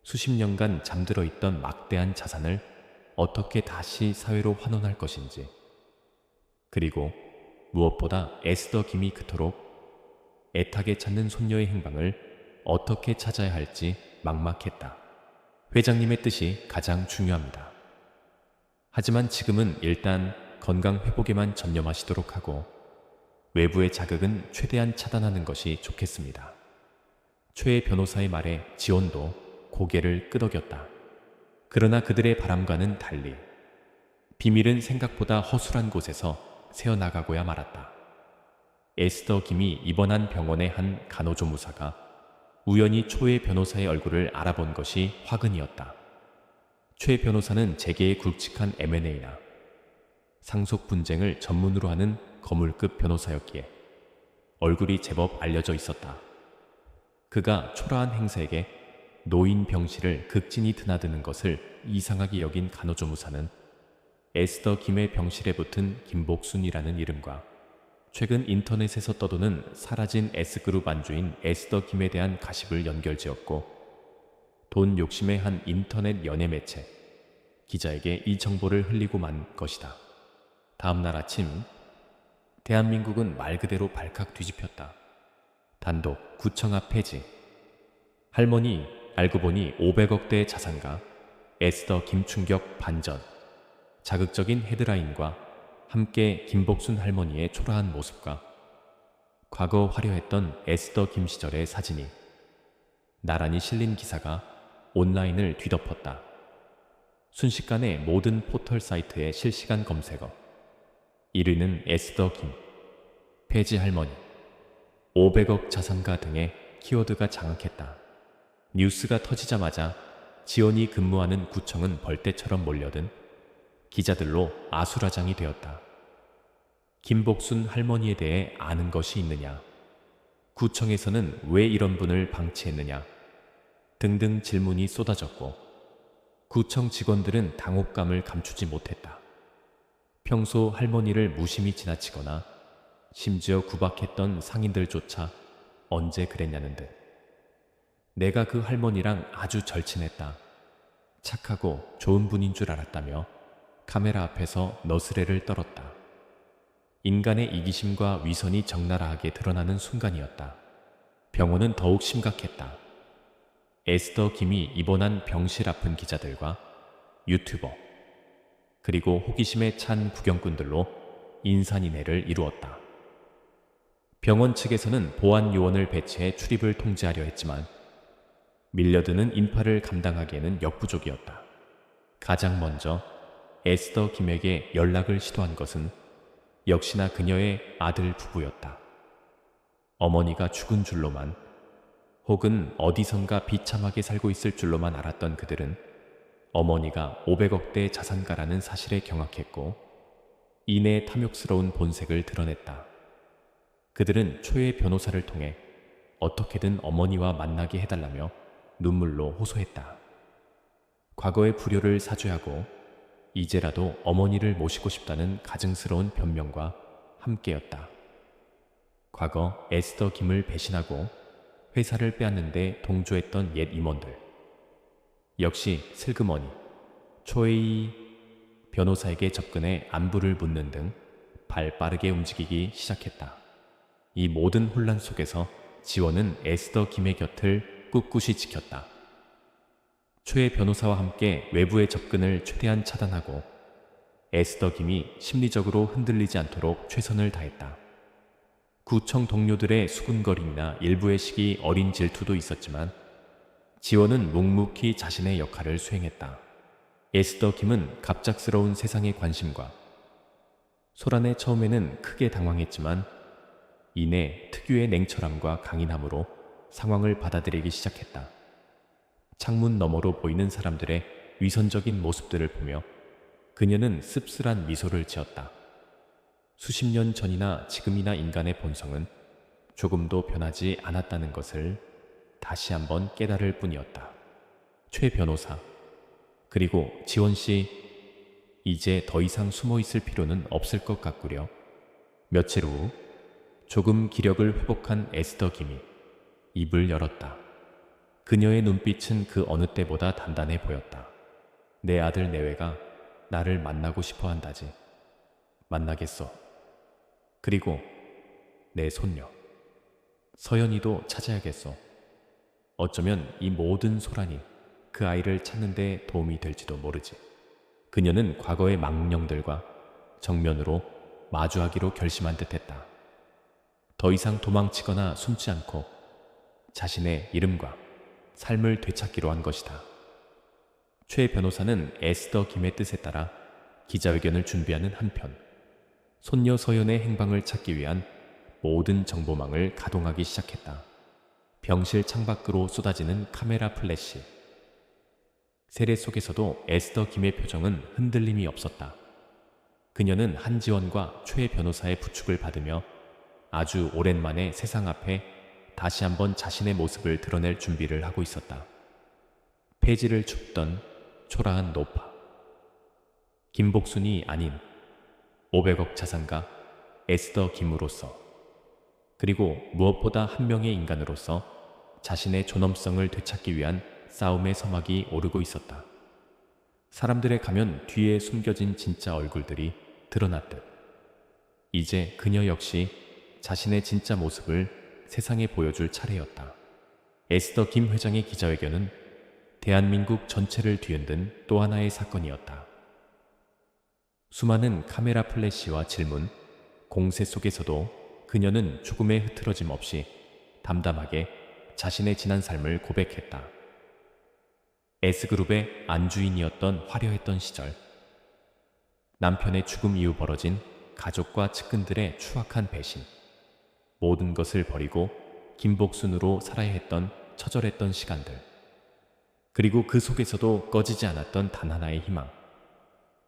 수십 년간 잠들어 있던 막대한 자산을 어떻게 다시 사회로 환원할 것인지, 그리고 무엇보다 에스더 김이 그토록 애타게 찾는 손녀의 행방을 어떻게 찾아야 할지 막막했다. 회장님의 뜻이 가장 중요합니다. 하지만 지금은 일단 건강 회복에만 전념하시도록 하고 외부의 자극은 최대한 차단하는 것이 좋겠습니다. 최 변호사의 말에 지원도 고개를 끄덕였다. 그러나 그들의 바람과는 달리 비밀은 생각보다 허술한 곳에서 새어나가고야 말았다. 에스더 김이 입원한 병원의 한 간호조무사가 우연히 초의 변호사의 얼굴을 알아본 것이 화근이었다. 최 변호사는 재계의 굵직한 M&A나 상속 분쟁을 전문으로 하는 거물급 변호사였기에 얼굴이 제법 알려져 있었다. 그가 초라한 행사에게 노인 병실을 극진히 드나드는 것을 이상하게 여긴 간호조무사는 에스더 김의 병실에 붙은 김복순이라는 이름과 최근 인터넷에서 떠도는 사라진 S그룹 안주인 에스더 김에 대한 가십을 연결지었고 돈 욕심의 한 인터넷 연예 매체 기자에게 이 정보를 흘리고 만 것이다. 다음 날 아침 대한민국은 말 그대로 발칵 뒤집혔다. 단독 구청 앞 폐지. 할머니 알고 보니 500억대의 자산가 에스더 김충격 반전. 자극적인 헤드라인과 함께 김복순 할머니의 초라한 모습과 과거 화려했던 에스더 김 시절의 사진이 나란히 실린 기사가 온라인을 뒤덮었다. 순식간에 모든 포털 사이트의 실시간 검색어 1위는 에스더 김, 폐지 할머니, 500억 자산가 등의 키워드가 장악했다. 뉴스가 터지자마자 지원이 근무하는 구청은 벌떼처럼 몰려든 기자들로 아수라장이 되었다. 김복순 할머니에 대해 아는 것이 있느냐? 구청에서는 왜 이런 분을 방치했느냐? 등등 질문이 쏟아졌고 구청 직원들은 당혹감을 감추지 못했다. 평소 할머니를 무심히 지나치거나 심지어 구박했던 상인들조차 언제 그랬냐는 듯 내가 그 할머니랑 아주 절친했다. 착하고 좋은 분인 줄 알았다며 카메라 앞에서 너스레를 떨었다. 인간의 이기심과 위선이 적나라하게 드러나는 순간이었다. 병원은 더욱 심각했다. 에스더 김이 입원한 병실 아픈 기자들과 유튜버 그리고 호기심에 찬 구경꾼들로 인산인해를 이루었다. 병원 측에서는 보안 요원을 배치해 출입을 통제하려 했지만 밀려드는 인파를 감당하기에는 역부족이었다. 가장 먼저 에스더 김에게 연락을 시도한 것은 역시나 그녀의 아들 부부였다. 어머니가 죽은 줄로만 혹은 어디선가 비참하게 살고 있을 줄로만 알았던 그들은 어머니가 500억대 자산가라는 사실에 경악했고 이내 탐욕스러운 본색을 드러냈다. 그들은 초의 변호사를 통해 어떻게든 어머니와 만나게 해달라며 눈물로 호소했다. 과거의 불효를 사죄하고 이제라도 어머니를 모시고 싶다는 가증스러운 변명과 함께였다. 과거 에스더 김을 배신하고 회사를 빼앗는데 동조했던 옛 임원들. 역시 슬그머니 초에이 변호사에게 접근해 안부를 묻는 등 발 빠르게 움직이기 시작했다. 이 모든 혼란 속에서 지원은 에스더 김의 곁을 꿋꿋이 지켰다. 최 변호사와 함께 외부의 접근을 최대한 차단하고 에스더 김이 심리적으로 흔들리지 않도록 최선을 다했다. 구청 동료들의 수군거림이나 일부의 시기 어린 질투도 있었지만 지원은 묵묵히 자신의 역할을 수행했다. 에스더 김은 갑작스러운 세상의 관심과 소란에 처음에는 크게 당황했지만 이내 특유의 냉철함과 강인함으로 상황을 받아들이기 시작했다. 창문 너머로 보이는 사람들의 위선적인 모습들을 보며 그녀는 씁쓸한 미소를 지었다. 수십 년 전이나 지금이나 인간의 본성은 조금도 변하지 않았다는 것을 다시 한번 깨달을 뿐이었다. 최 변호사, 그리고 지원 씨, 이제 더 이상 숨어 있을 필요는 없을 것 같구려. 며칠 후 조금 기력을 회복한 에스더 김이 입을 열었다. 그녀의 눈빛은 그 어느 때보다 단단해 보였다. 내 아들 내외가 나를 만나고 싶어 한다지. 만나겠어. 그리고 내 손녀 서연이도 찾아야겠어. 어쩌면 이 모든 소란이 그 아이를 찾는 데 도움이 될지도 모르지. 그녀는 과거의 망령들과 정면으로 마주하기로 결심한 듯했다. 더 이상 도망치거나 숨지 않고 자신의 이름과 삶을 되찾기로 한 것이다. 최 변호사는 에스더 김의 뜻에 따라 기자회견을 준비하는 한편 손녀 서연의 행방을 찾기 위한 모든 정보망을 가동하기 시작했다. 병실 창밖으로 쏟아지는 카메라 플래시. 세례 속에서도 에스더 김의 표정은 흔들림이 없었다. 그녀는 한지원과 최 변호사의 부축을 받으며 아주 오랜만에 세상 앞에 다시 한번 자신의 모습을 드러낼 준비를 하고 있었다. 폐지를 춥던 초라한 노파. 김복순이 아닌 500억 자산가 에스더 김으로서, 그리고 무엇보다 한 명의 인간으로서 자신의 존엄성을 되찾기 위한 싸움의 서막이 오르고 있었다. 사람들의 가면 뒤에 숨겨진 진짜 얼굴들이 드러났듯 이제 그녀 역시 자신의 진짜 모습을 세상에 보여줄 차례였다. 에스더 김 회장의 기자회견은 대한민국 전체를 뒤흔든 또 하나의 사건이었다. 수많은 카메라 플래시와 질문, 공세 속에서도 그녀는 조금의 흐트러짐 없이 담담하게 자신의 지난 삶을 고백했다. S그룹의 안주인이었던 화려했던 시절, 남편의 죽음 이후 벌어진 가족과 측근들의 추악한 배신, 모든 것을 버리고 김복순으로 살아야 했던 처절했던 시간들, 그리고 그 속에서도 꺼지지 않았던 단 하나의 희망,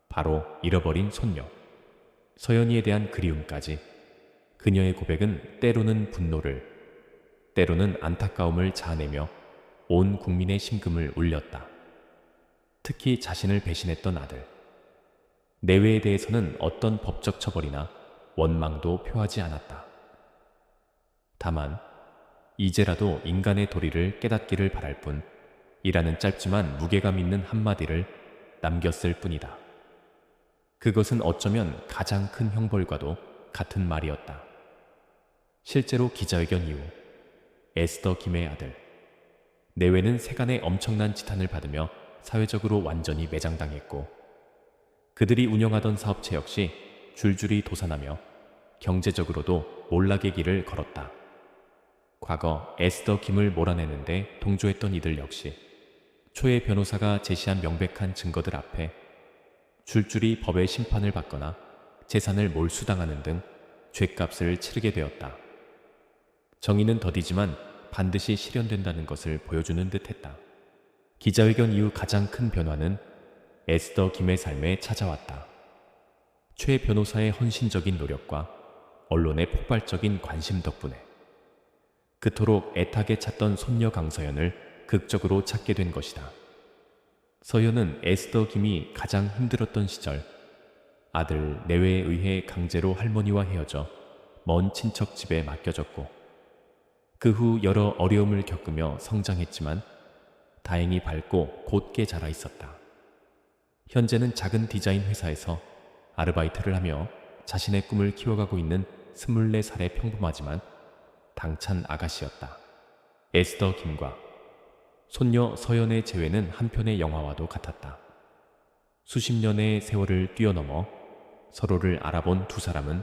바로 잃어버린 손녀 서연이에 대한 그리움까지. 그녀의 고백은 때로는 분노를, 때로는 안타까움을 자아내며 온 국민의 심금을 울렸다. 특히 자신을 배신했던 아들 내외에 대해서는 어떤 법적 처벌이나 원망도 표하지 않았다. 다만 이제라도 인간의 도리를 깨닫기를 바랄 뿐이라는 짧지만 무게감 있는 한마디를 남겼을 뿐이다. 그것은 어쩌면 가장 큰 형벌과도 같은 말이었다. 실제로 기자회견 이후 에스더 김의 아들 내외는 세간의 엄청난 지탄을 받으며 사회적으로 완전히 매장당했고, 그들이 운영하던 사업체 역시 줄줄이 도산하며 경제적으로도 몰락의 길을 걸었다. 과거 에스더 김을 몰아내는데 동조했던 이들 역시 초의 변호사가 제시한 명백한 증거들 앞에 줄줄이 법의 심판을 받거나 재산을 몰수당하는 등 죗값을 치르게 되었다. 정의는 더디지만 반드시 실현된다는 것을 보여주는 듯했다. 기자회견 이후 가장 큰 변화는 에스더 김의 삶에 찾아왔다. 최 변호사의 헌신적인 노력과 언론의 폭발적인 관심 덕분에 그토록 애타게 찾던 손녀 강서연을 극적으로 찾게 된 것이다. 서연은 에스더 김이 가장 힘들었던 시절 아들 내외에 의해 강제로 할머니와 헤어져 먼 친척 집에 맡겨졌고 그 후 여러 어려움을 겪으며 성장했지만 다행히 밝고 곧게 자라 있었다. 현재는 작은 디자인 회사에서 아르바이트를 하며 자신의 꿈을 키워가고 있는 24살의 평범하지만 당찬 아가씨였다. 에스더 김과 손녀 서연의 재회는 한편의 영화와도 같았다. 수십 년의 세월을 뛰어넘어 서로를 알아본 두 사람은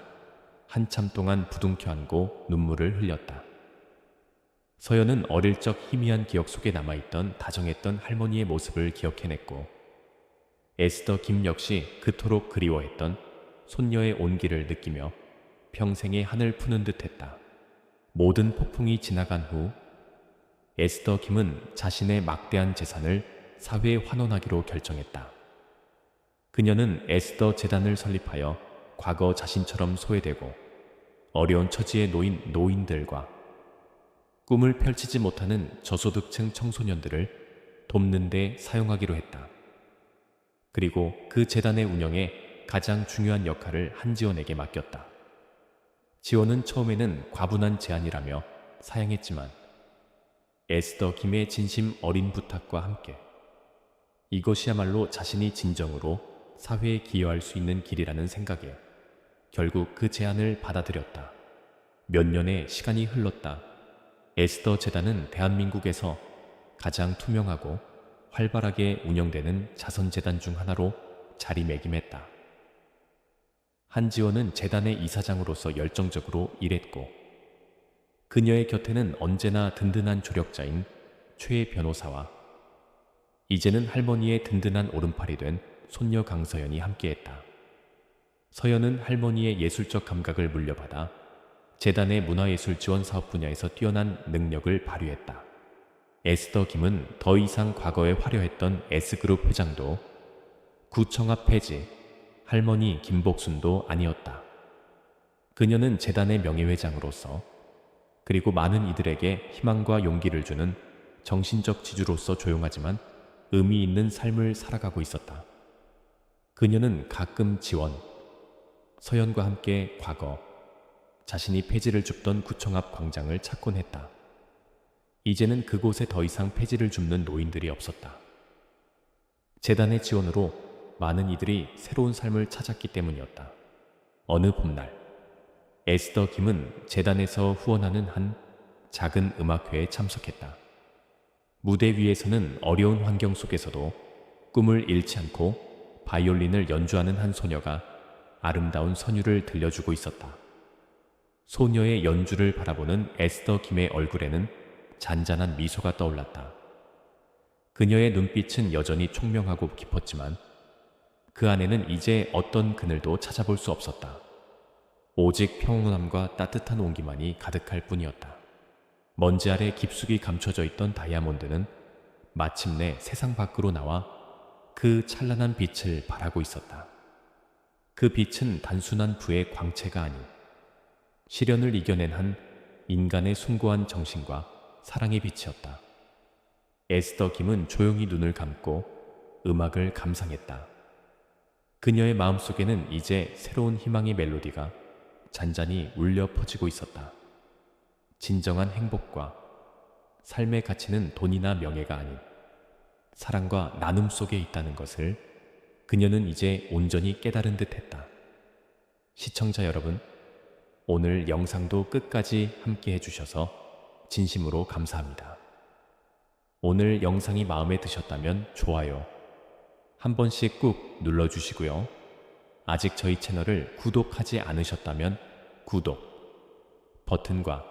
한참 동안 부둥켜 안고 눈물을 흘렸다. 서연은 어릴 적 희미한 기억 속에 남아있던 다정했던 할머니의 모습을 기억해냈고 에스더 김 역시 그토록 그리워했던 손녀의 온기를 느끼며 평생의 한을 푸는 듯했다. 모든 폭풍이 지나간 후 에스더 김은 자신의 막대한 재산을 사회에 환원하기로 결정했다. 그녀는 에스더 재단을 설립하여 과거 자신처럼 소외되고 어려운 처지에 놓인 노인들과 꿈을 펼치지 못하는 저소득층 청소년들을 돕는 데 사용하기로 했다. 그리고 그 재단의 운영에 가장 중요한 역할을 한지원에게 맡겼다. 지원은 처음에는 과분한 제안이라며 사양했지만 에스더 김의 진심 어린 부탁과 함께 이것이야말로 자신이 진정으로 사회에 기여할 수 있는 길이라는 생각에 결국 그 제안을 받아들였다. 몇 년의 시간이 흘렀다. 에스더 재단은 대한민국에서 가장 투명하고 활발하게 운영되는 자선재단 중 하나로 자리매김했다. 한지원은 재단의 이사장으로서 열정적으로 일했고 그녀의 곁에는 언제나 든든한 조력자인 최 변호사와 이제는 할머니의 든든한 오른팔이 된 손녀 강서연이 함께했다. 서연은 할머니의 예술적 감각을 물려받아 재단의 문화예술 지원 사업 분야에서 뛰어난 능력을 발휘했다. 에스더 김은 더 이상 과거에 화려했던 S그룹 회장도 구청 앞 폐지, 할머니 김복순도 아니었다. 그녀는 재단의 명예회장으로서 그리고 많은 이들에게 희망과 용기를 주는 정신적 지주로서 조용하지만 의미 있는 삶을 살아가고 있었다. 그녀는 가끔 지원, 서연과 함께 과거, 자신이 폐지를 줍던 구청 앞 광장을 찾곤 했다. 이제는 그곳에 더 이상 폐지를 줍는 노인들이 없었다. 재단의 지원으로 많은 이들이 새로운 삶을 찾았기 때문이었다. 어느 봄날, 에스더 김은 재단에서 후원하는 한 작은 음악회에 참석했다. 무대 위에서는 어려운 환경 속에서도 꿈을 잃지 않고 바이올린을 연주하는 한 소녀가 아름다운 선율을 들려주고 있었다. 소녀의 연주를 바라보는 에스더 김의 얼굴에는 잔잔한 미소가 떠올랐다. 그녀의 눈빛은 여전히 총명하고 깊었지만 그 안에는 이제 어떤 그늘도 찾아볼 수 없었다. 오직 평온함과 따뜻한 온기만이 가득할 뿐이었다. 먼지 아래 깊숙이 감춰져 있던 다이아몬드는 마침내 세상 밖으로 나와 그 찬란한 빛을 발하고 있었다. 그 빛은 단순한 부의 광채가 아닌 시련을 이겨낸 한 인간의 숭고한 정신과 사랑의 빛이었다. 에스더 김은 조용히 눈을 감고 음악을 감상했다. 그녀의 마음속에는 이제 새로운 희망의 멜로디가 잔잔히 울려 퍼지고 있었다. 진정한 행복과 삶의 가치는 돈이나 명예가 아닌 사랑과 나눔 속에 있다는 것을 그녀는 이제 온전히 깨달은 듯 했다. 시청자 여러분, 오늘 영상도 끝까지 함께 해주셔서 진심으로 감사합니다. 오늘 영상이 마음에 드셨다면 좋아요 한 번씩 꾹 눌러주시고요. 아직 저희 채널을 구독하지 않으셨다면 구독 버튼과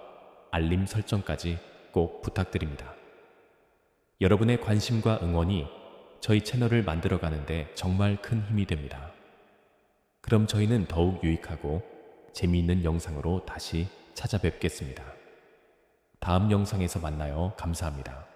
알림 설정까지 꼭 부탁드립니다. 여러분의 관심과 응원이 저희 채널을 만들어가는데 정말 큰 힘이 됩니다. 그럼 저희는 더욱 유익하고 재미있는 영상으로 다시 찾아뵙겠습니다. 다음 영상에서 만나요. 감사합니다.